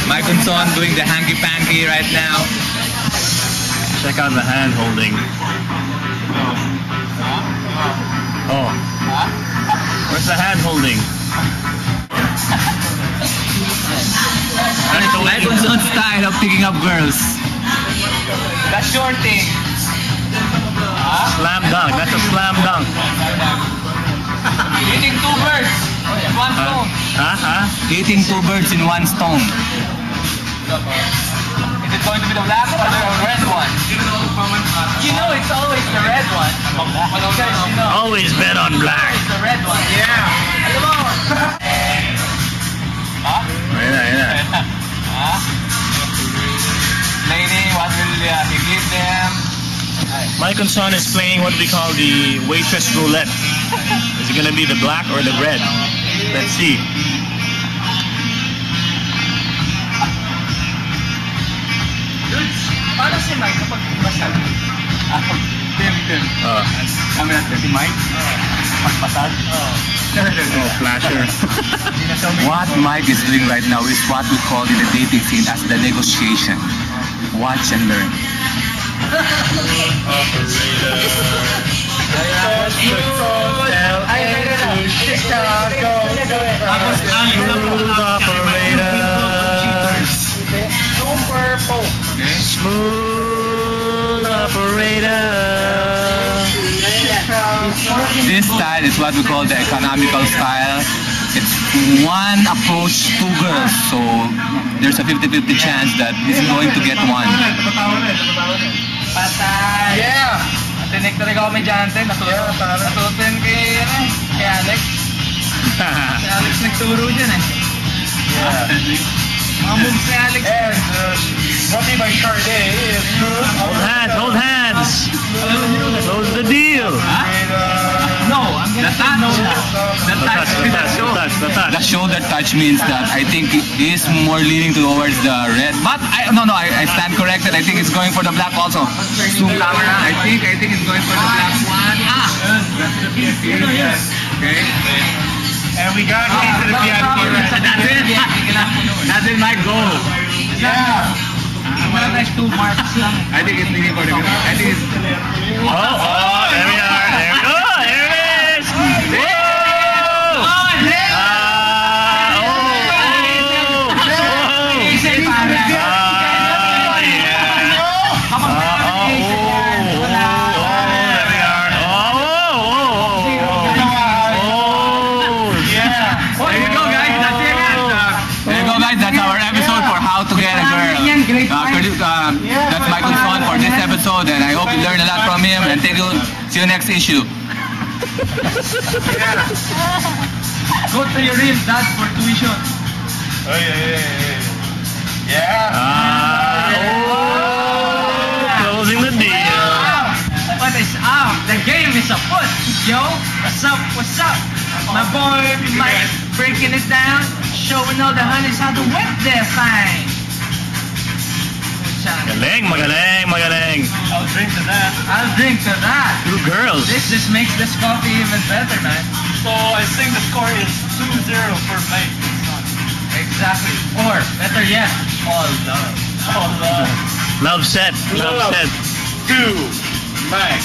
Mike Unson doing the hanky-panky right now. Check out the hand holding. Oh. Where's the hand holding? That's Mike Unson's style of picking up girls. That's your thing. Slam dunk. That's a slam dunk. Eating two birds in one stone. Eating two birds in one stone. Is it going to be the black or the red one? You know it's always the red one. Guys, you know. Always bet on black. It's the red one. Yeah. Alam mo. Ayan. Lady, what will he give them? Mike Unson is playing what we call the waitress roulette. Is it going to be the black or the red? Let's see. Paano si Mike kapag basag? Tim. Kami natin si Mike? Magpasag? Oh, flasher. What Mike is doing right now is what we call in the dating scene as the negotiation. Watch and learn. Smooth operator. This style is what we call the economical style. It's one approach, two girls. So there's a 50-50 chance that he's going to get one. Patay! Yeah! Tinik talaga ako medyante. Natutin kay Alex. Si Alex nagturo dyan eh. Mga moves ni Alex. Brought by Charday is Hold hands. Close the deal. No, I'm gonna say no. The touch. The shoulder touch means that I think he is more leaning towards the red. But I stand corrected. I think it's going for the black also. Zoom camera. I think it's going for the black one. Okay. And we got into the VIP. That's it, my goal. Yeah. Nice 2 marks lang. I think it's leaning for the red. I think it's. Oh, there we are. There it is. That's our episode for how to get a girl. That's Mike Unson for this episode, and I hope you learned a lot from him. And see you next issue. Go to your real dad for tuition. Closing the deal. What is up? The game is afoot, yo. What's up? My boy Mike breaking it down, showing all the honeys how to whip their thing. Magaling. I'll drink to that. 2 girls. This just makes this coffee even better, man. So I think the score is 2-0 for Mike. Exactly. Or, better yet, all love. Love set. 2, Mike.